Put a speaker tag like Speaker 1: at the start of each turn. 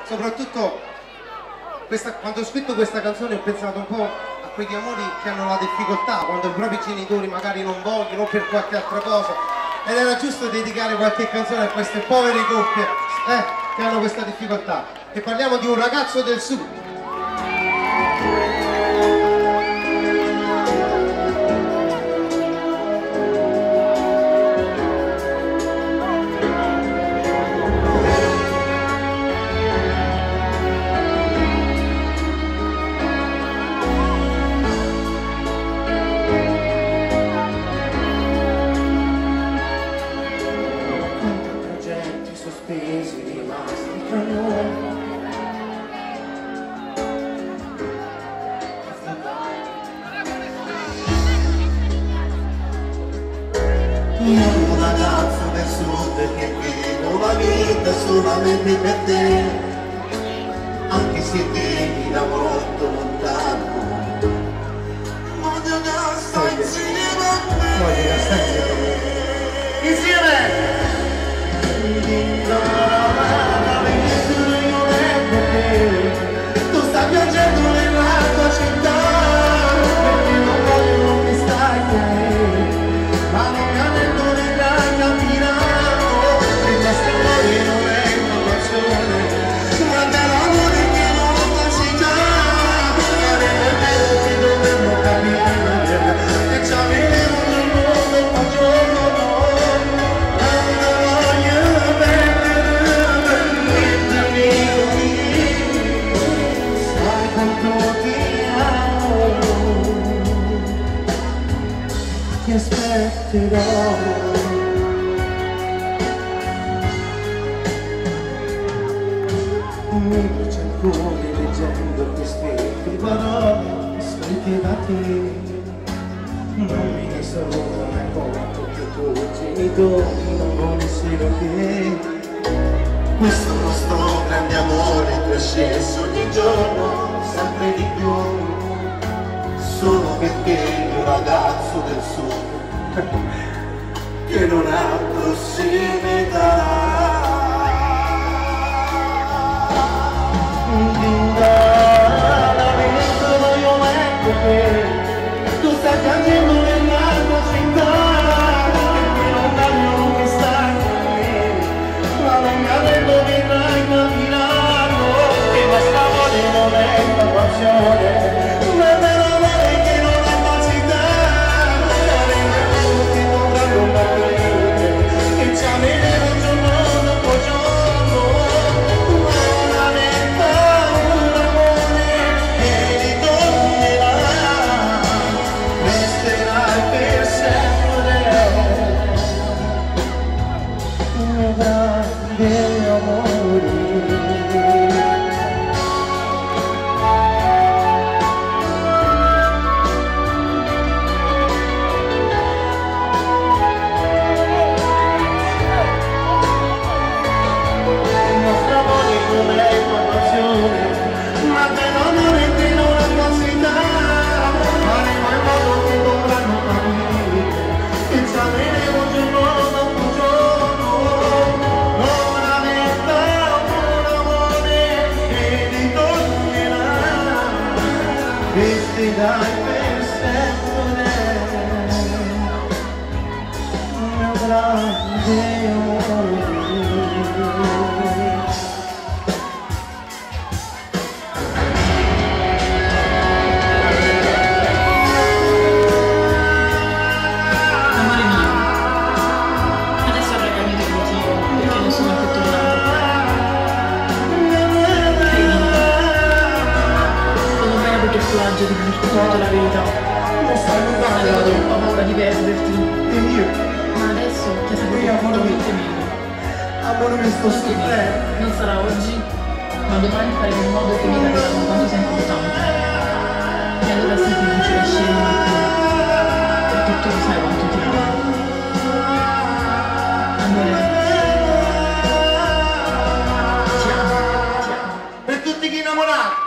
Speaker 1: soprattutto quando ho scritto questa canzone ho pensato un po' a quegli amori che hanno la difficoltà, quando i propri genitori magari non vogliono o per qualche altra cosa, ed era giusto dedicare qualche canzone a queste povere coppie che hanno questa difficoltà. E parliamo di un ragazzo del sud.
Speaker 2: Io un ragazzo del sud che vivo la vita solamente per te, anche se vieni da molto lontano. Voglio stare insieme a te.
Speaker 1: Voglio stare insieme.
Speaker 2: Tu stai piangendo nella tua città, perché non voglio non mi stai bene, ma non mi ha detto neanche capirato che questo amore non è una passione, guarda l'amore che non lo facci già, sarebbe vero che dovremmo capire che ci avremo un giorno dopo giorno, non voglio perdere mettermi qui, sai quanto ti amo, ti aspetterò. Mentre c'è ancora leggendo queste parole scritte da te, non mi ne sono mai conto che i tuoi genitori non volessero che questo nostro grande amore crescesse ogni giorno sempre di più, solo perché un ragazzo del sud che non ha prossimità. Tu stai piangendo nella tua città, perché non voglio non mi stai qui, ma non mi ha detto che dai camminando, che questo amore non è una passione, ma è un amore che non ha capacità, saremo che dovranno capire, che ci ameremo giorno dopo giorno, una vita, un amore che ritornerà, resterai per sempre il mio grande amore. Il nostro amore non è una passione, ma per l'amore che non ha capacità, faremo in modo che dovranno capire che ci ameremo giorno dopo giorno, una vita, un amore che ritornerà, resterai per sempre il mio grande amore.
Speaker 3: Amore mio, adesso avrai capito il motivo perché non sono più tornato. Credimi, sono bene perché coraggio di dirti tutta la verità. Avevo troppa paura di perderti,
Speaker 2: E io,
Speaker 3: ma adesso che sei veramente meglio.
Speaker 2: amore mi sto soffrendo.
Speaker 3: Non sarà oggi, ma domani faremo in modo che mi capiranno quanto sei importante. E allora sì che vincerai scemo perché tu lo sai quanto ti amo. Amore, ti amo, ti amo.
Speaker 1: Per tutti gli innamorati.